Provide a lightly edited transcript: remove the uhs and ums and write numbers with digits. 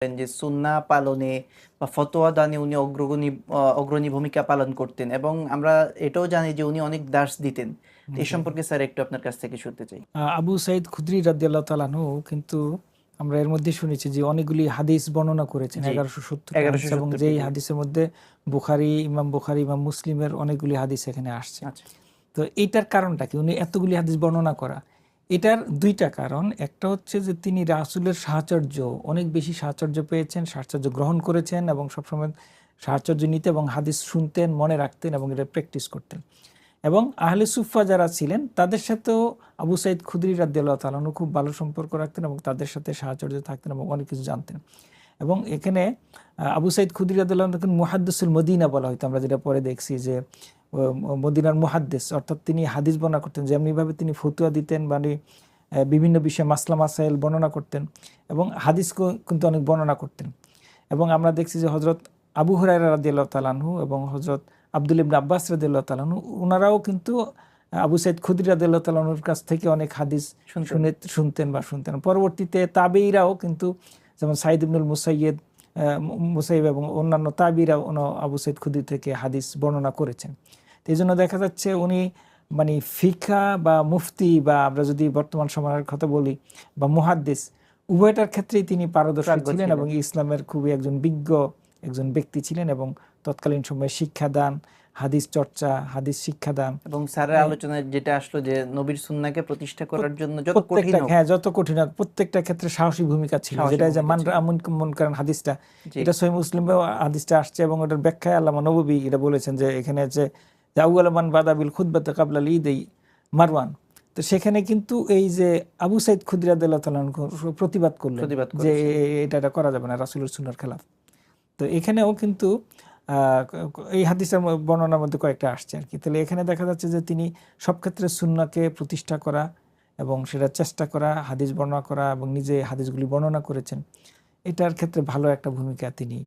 যে সুন্নাহ পালনে বা ফতোয়া দানে উনি অগ্রণী ভূমিকা পালন করতেন এবং আমরা এটাও জানি যে উনি অনেক দার্স দিতেন। তো এই জি। সম্পর্কে স্যার একটু আপনার কাছ থেকে শুনতে চাই। আবু সাঈদ খুদরি রাদিয়াল্লাহু তাআলা আনহু কিন্তু আমরা এর মধ্যে শুনেছি যে অনেকগুলি হাদিস বর্ণনা করেছেন, জি, 1170টা হাদিস, এবং 1170টি, যেই জি। হাদিসের মধ্যে ইমাম বুখারী, ইমাম মুসলিমের অনেকগুলি হাদিস এখানে আসছে। আচ্ছা, তো এইটার কারণটা কি, উনি এতগুলি হাদিস বর্ণনা করা? এটার দুইটা কারণ। একটা হচ্ছে যে তিনি রাসূলের সাহচর্য, অনেক বেশি সাহচর্য পেয়েছেন, সাহচর্য গ্রহণ করেছেন এবং সবসময় সাহচর্য নিতে এবং হাদিস শুনতেন, মনে রাখতেন এবং এটা প্র্যাকটিস করতেন। এবং আহলে সুফা যারা ছিলেন তাদের সাথেও আবু সাঈদ খুদরি রাদিয়াল্লাহু তাআলা আনহু খুব ভালো সম্পর্ক রাখতেন এবং তাদের সাথে সাহচর্য থাকতেন এবং অনেক কিছু জানতেন। এবং এখানে আবু সাঈদ খুদরি রাদিয়াল্লাহু আনহু মুহাদ্দিসুল মদিনা বলা হয়তো, আমরা যেটা পরে দেখছি যে মদিনার মুহাদ্দিস, অর্থাৎ তিনি হাদিস বর্ণনা করতেন, যেমনিভাবে তিনি ফতুয়া দিতেন, মানে বিভিন্ন বিষয়ে মাসলা মাসাইল বর্ণনা করতেন এবং হাদিস কিন্তু অনেক বর্ণনা করতেন। এবং আমরা দেখছি যে হযরত আবু হুরায়রা রাদিয়াল্লাহু তাআলা আনহু এবং হযরত আব্দুল ইবনে আব্বাস রাদিয়াল্লাহু তাআলা আনহু, ওনারাও কিন্তু আবু সাঈদ খুদরি রাদিয়াল্লাহু তাআলা আনহুর কাছ থেকে অনেক হাদিস শুনতেন। শুনতেন। পরবর্তীতে তাবেঈরাও কিন্তু, যেমন সাঈদ ইবনুল মুসাইয়্যিব এবং অন্যান্য তাবেঈরা আবু সাঈদ খুদরি থেকে হাদিস বর্ণনা করেছেন। তো এই জন্য দেখা যাচ্ছে উনি মানে ফিকহা বা মুফতি, বা আমরা যদি বর্তমান সময়ের কথা বলি, বা মুহাদ্দিস, উভয়টার ক্ষেত্রেই তিনি পারদর্শী প্রাজ্ঞ ছিলেন এবং ছিলেন। ইসলামের খুবই একজন বিজ্ঞ একজন ব্যক্তি ছিলেন এবং তৎকালীন সময়ে শিক্ষাদান, হাদিস চর্চা, হাদিস শিক্ষাদান এবং স্যারের আলোচনায় যেটা আসলো যে নবীর সুন্নাহকে প্রতিষ্ঠা করার জন্য যত কঠিন প্রত্যেকটা, হোক, হ্যাঁ, যত কঠিন হোক প্রত্যেকটা ক্ষেত্রে সাহসী ভূমিকা ছিল। সাহসী যেটা যে ভূমিকা মান ছিল। রাআ মুনকাম মুনকারান হাদিসটা, জি, এটা সহিহ মুসলিমেও হাদিসটা আসছে এবং ওটার ব্যাখ্যায় আল্লামা নববী এটা বলেছেন যে এখানে যে আউয়ালু মান বাদা বিল খুতবাতি ক্বাবলা ঈদাই মারওয়ান। তো সেখানে কিন্তু এই যে আবু সাঈদ খুদরি রাদিয়াল্লাহু তাআলা আনহু প্রতিবাদ করলেন প্রতিবাদ যে করেছেন। এটা করা যাবে না, রাসূলের সুন্নাহর খেলাফ। তো এখানেও কিন্তু এই হাদিসের বর্ণনার মধ্যে কয়েকটা আসছে আর কি। তাহলে এখানে দেখা যাচ্ছে যে তিনি সব ক্ষেত্রে সুন্নাহকে প্রতিষ্ঠা করা এবং সেটা চেষ্টা করা, হাদিস বর্ণনা করা এবং নিজে হাদিসগুলি বর্ণনা করেছেন, এটার ক্ষেত্রে ভালো একটা ভূমিকা তিনি